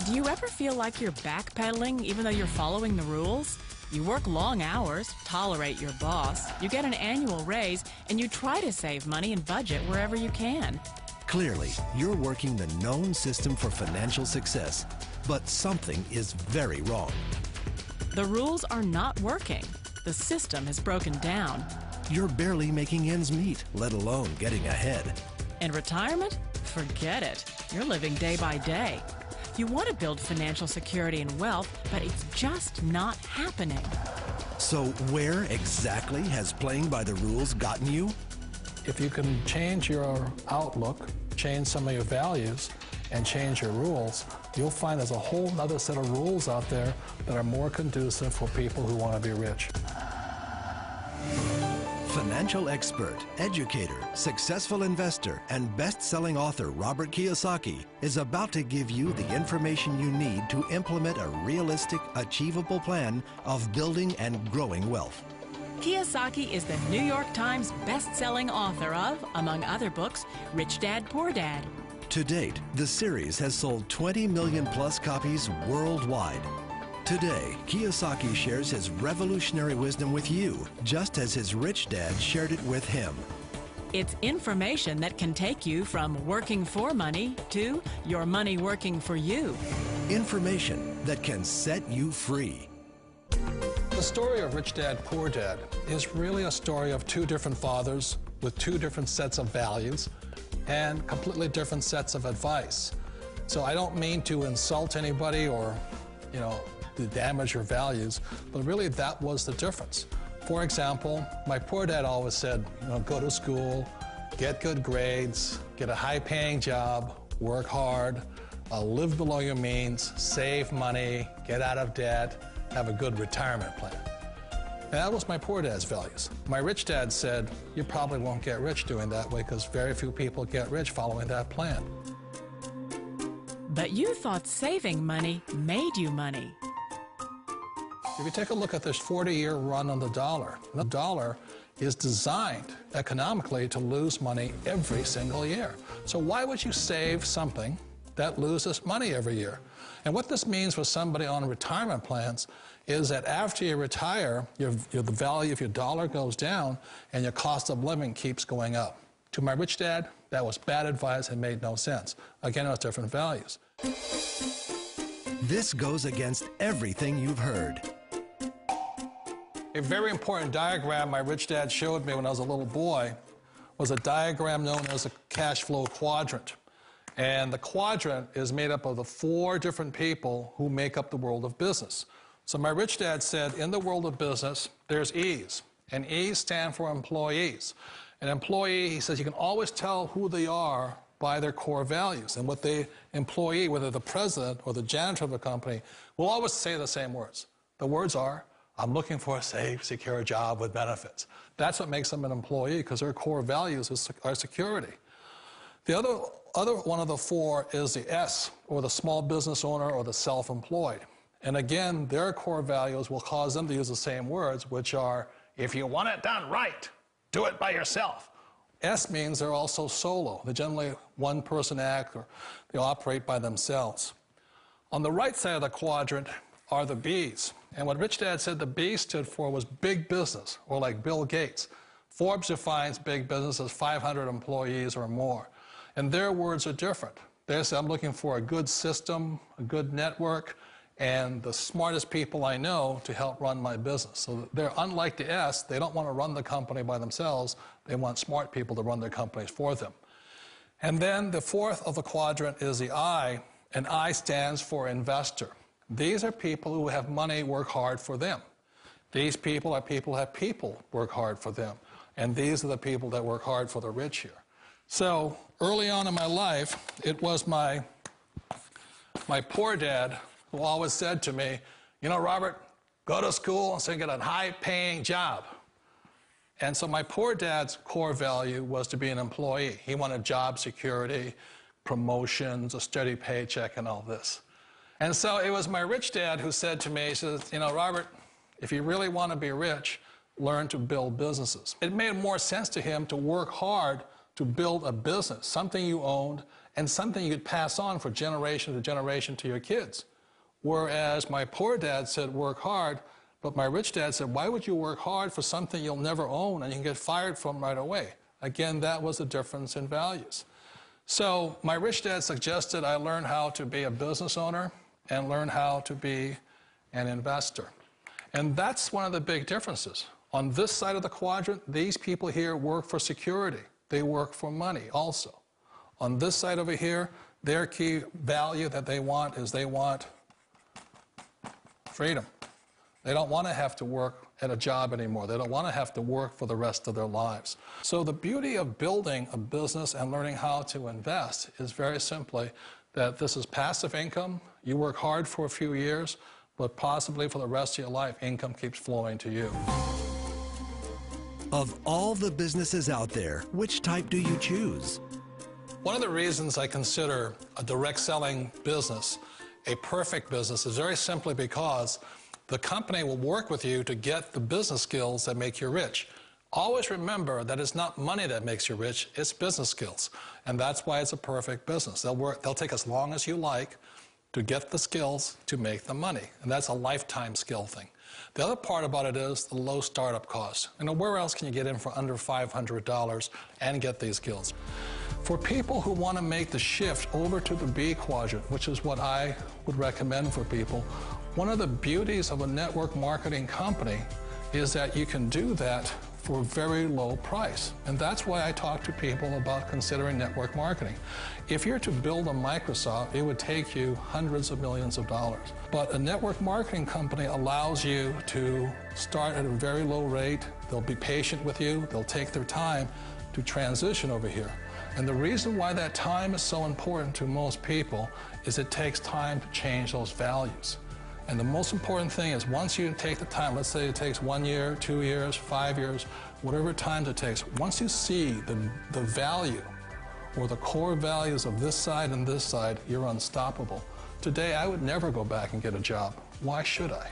Do you ever feel like you're backpedaling even though you're following the rules? You work long hours, tolerate your boss, you get an annual raise, and you try to save money and budget wherever you can. Clearly, you're working the known system for financial success, but something is very wrong. The rules are not working. The system has broken down. You're barely making ends meet, let alone getting ahead. And retirement? Forget it. You're living day by day. You want to build financial security and wealth, but it's just not happening. So where exactly has playing by the rules gotten you? If you can change your outlook, change some of your values, and change your rules, you'll find there's a whole other set of rules out there that are more conducive for people who want to be rich. Financial expert, educator, successful investor, and best-selling author Robert Kiyosaki is about to give you the information you need to implement a realistic, achievable plan of building and growing wealth. Kiyosaki is the New York Times best-selling author of, among other books, Rich Dad, Poor Dad. To date, the series has sold 20 million plus copies worldwide. Today, Kiyosaki shares his revolutionary wisdom with you, just as his rich dad shared it with him. It's information that can take you from working for money to your money working for you. Information that can set you free. The story of Rich Dad, Poor Dad is really a story of two different fathers with two different sets of values and completely different sets of advice. So I don't mean to insult anybody or, to damage your values, but really that was the difference. For example, my poor dad always said, go to school, get good grades, get a high-paying job, work hard, live below your means, save money, get out of debt, have a good retirement plan. And that was my poor dad's values. My rich dad said, you probably won't get rich doing that way because very few people get rich following that plan. But you thought saving money made you money. If you take a look at this 40-year run on the dollar is designed economically to lose money every single year. So why would you save something that loses money every year? And what this means for somebody on retirement plans is that after you retire, the value of your dollar goes down and your cost of living keeps going up. To my rich dad, that was bad advice and made no sense. Again, it was different values. This goes against everything you've heard. A very important diagram my rich dad showed me when I was a little boy was a diagram known as a cash flow quadrant. And the quadrant is made up of the 4 different people who make up the world of business. So my rich dad said, in the world of business, there's E's, and E's stand for employees. An employee, he says, you can always tell who they are by their core values. And what the employee, whether the president or the janitor of a company, will always say the same words. The words are, I'm looking for a safe, secure job with benefits. That's what makes them an employee, because their core values are security. The other one of the 4 is the S, or the small business owner or the self-employed. And again, their core values will cause them to use the same words, which are, if you want it done right, do it by yourself. S means they're also solo. They're generally one-person act, or they operate by themselves. On the right side of the quadrant are the B's. And what Rich Dad said the B stood for was big business, or like Bill Gates. Forbes defines big business as 500 employees or more. And their words are different. They say, I'm looking for a good system, a good network, and the smartest people I know to help run my business. So they're unlike the S. They don't want to run the company by themselves. They want smart people to run their companies for them. And then the 4th of the quadrant is the I, and I stands for investor. These are people who have money work hard for them. These people are people who have people work hard for them. And these are the people that work hard for the rich here. So early on in my life, it was my poor dad who always said to me, Robert, go to school and so you get a high-paying job. And so my poor dad's core value was to be an employee. He wanted job security, promotions, a steady paycheck, and all this. And so it was my rich dad who said to me, he says, Robert, if you really want to be rich, learn to build businesses. It made more sense to him to work hard to build a business, something you owned, and something you'd pass on for generation to generation to your kids. Whereas my poor dad said, work hard, but my rich dad said, why would you work hard for something you'll never own and you can get fired from right away? Again, that was the difference in values. So my rich dad suggested I learn how to be a business owner and learn how to be an investor. And that's one of the big differences. On this side of the quadrant, these people here work for security. They work for money also. On this side over here, their key value that they want is they want freedom. They don't want to have to work at a job anymore. They don't want to have to work for the rest of their lives. So the beauty of building a business and learning how to invest is very simply that this is passive income. You work hard for a few years, but possibly for the rest of your life, income keeps flowing to you. Of all the businesses out there, which type do you choose? One of the reasons I consider a direct selling business a perfect business is very simply because the company will work with you to get the business skills that make you rich. Always remember that it's not money that makes you rich, it's business skills. And that's why it's a perfect business. They'll take as long as you like to get the skills to make the money. And that's a lifetime skill thing. The other part about it is the low startup cost. You know, where else can you get in for under $500 and get these skills? For people who want to make the shift over to the B quadrant, which is what I would recommend for people, one of the beauties of a network marketing company is that you can do that for a very low price. And that's why I talk to people about considering network marketing. If you're to build a Microsoft, it would take you hundreds of millions of dollars. But a network marketing company allows you to start at a very low rate. They'll be patient with you. They'll take their time to transition over here. And the reason why that time is so important to most people is it takes time to change those values. And the most important thing is once you take the time, let's say it takes 1 year, 2 years, 5 years, whatever time it takes, once you see the value or the core values of this side and this side, you're unstoppable. Today, I would never go back and get a job. Why should I?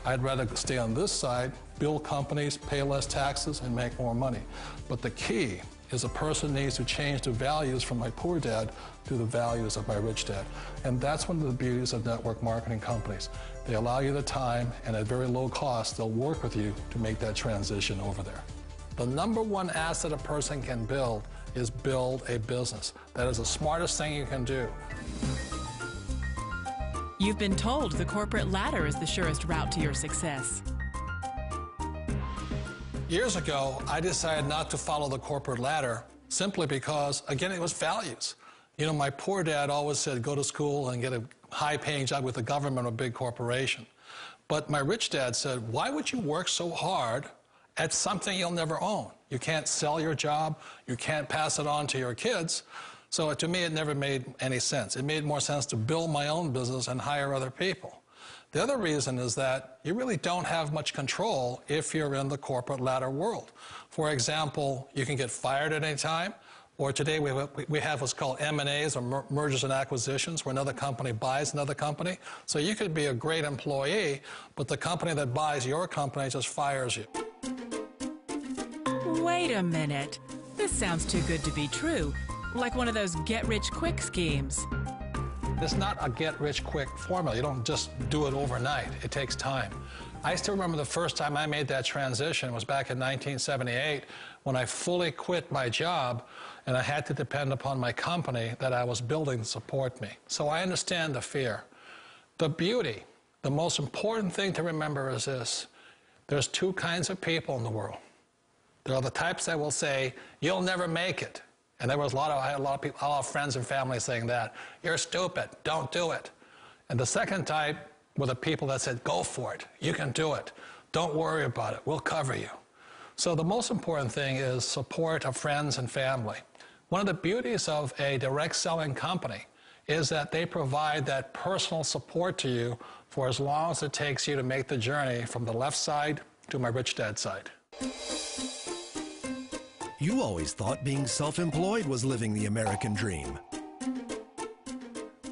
I'd rather stay on this side, build companies, pay less taxes, and make more money. But the key is a person needs to change the values from my poor dad to the values of my rich dad. And that's one of the beauties of network marketing companies. They allow you the time, and at very low cost, they'll work with you to make that transition over there. The number one asset a person can build is build a business. That is the smartest thing you can do. You've been told the corporate ladder is the surest route to your success. Years ago, I decided not to follow the corporate ladder simply because, again, it was values. You know, my poor dad always said, go to school and get a high-paying job with the government or a big corporation. But my rich dad said, why would you work so hard at something you'll never own? You can't sell your job. You can't pass it on to your kids. So to me, it never made any sense. It made more sense to build my own business and hire other people. The other reason is that you really don't have much control if you're in the corporate ladder world. For example, you can get fired at any time, or today we have what's called M&As, or mergers and acquisitions, where another company buys another company. So you could be a great employee, but the company that buys your company just fires you. Wait a minute. This sounds too good to be true. Like one of those get-rich-quick schemes. It's not a get-rich-quick formula. You don't just do it overnight. It takes time. I still remember the first time I made that transition was back in 1978 when I fully quit my job and I had to depend upon my company that I was building to support me. So I understand the fear. The beauty, the most important thing to remember is this. There's two kinds of people in the world. There are the types that will say, you'll never make it. And there was I had a lot of people, a lot of friends and family saying that. You're stupid, don't do it. And the second type were the people that said, go for it, you can do it. Don't worry about it, we'll cover you. So the most important thing is support of friends and family. One of the beauties of a direct selling company is that they provide that personal support to you for as long as it takes you to make the journey from the left side to my rich dad side. You always thought being self-employed was living the American dream.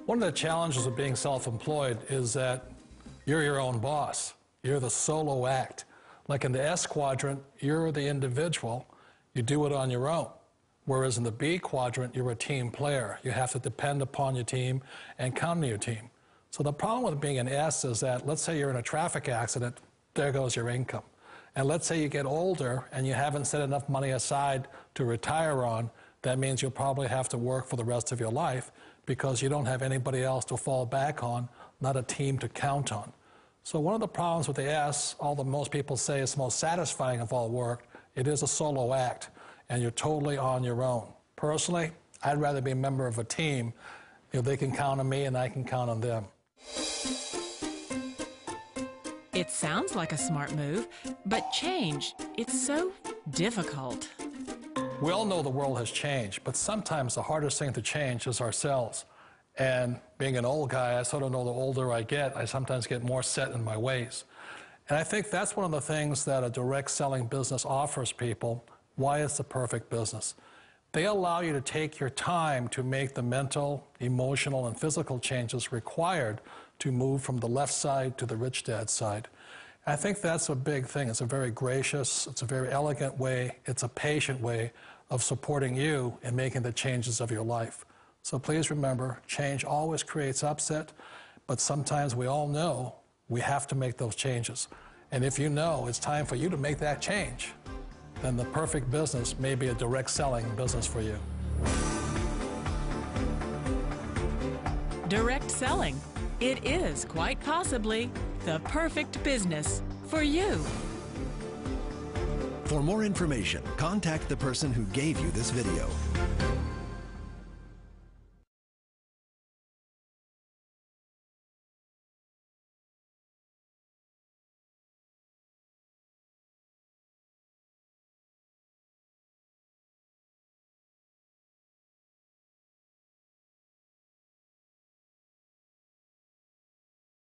One of the challenges of being self-employed is that you're your own boss. You're the solo act. Like in the S quadrant, you're the individual. You do it on your own. Whereas in the B quadrant, you're a team player. You have to depend upon your team and count on your team. So the problem with being an S is that, let's say you're in a traffic accident, there goes your income. And let's say you get older and you haven't set enough money aside to retire on, that means you'll probably have to work for the rest of your life because you don't have anybody else to fall back on, not a team to count on. So one of the problems with the S, although most people say it's the most satisfying of all work, it is a solo act, and you're totally on your own. Personally, I'd rather be a member of a team. You know, they can count on me and I can count on them. It sounds like a smart move, but change, it's so difficult. We all know the world has changed, but sometimes the hardest thing to change is ourselves. And being an old guy, I sort of know the older I get, I sometimes get more set in my ways. And I think that's one of the things that a direct selling business offers people, why it's the perfect business. They allow you to take your time to make the mental, emotional, and physical changes required to move from the left side to the rich dad side. I think that's a big thing. It's a very gracious, it's a very elegant way, it's a patient way of supporting you in making the changes of your life. So please remember, change always creates upset, but sometimes we all know we have to make those changes. And if you know it's time for you to make that change, then the perfect business may be a direct selling business for you. Direct selling. It is quite possibly the perfect business for you. For more information, contact the person who gave you this video.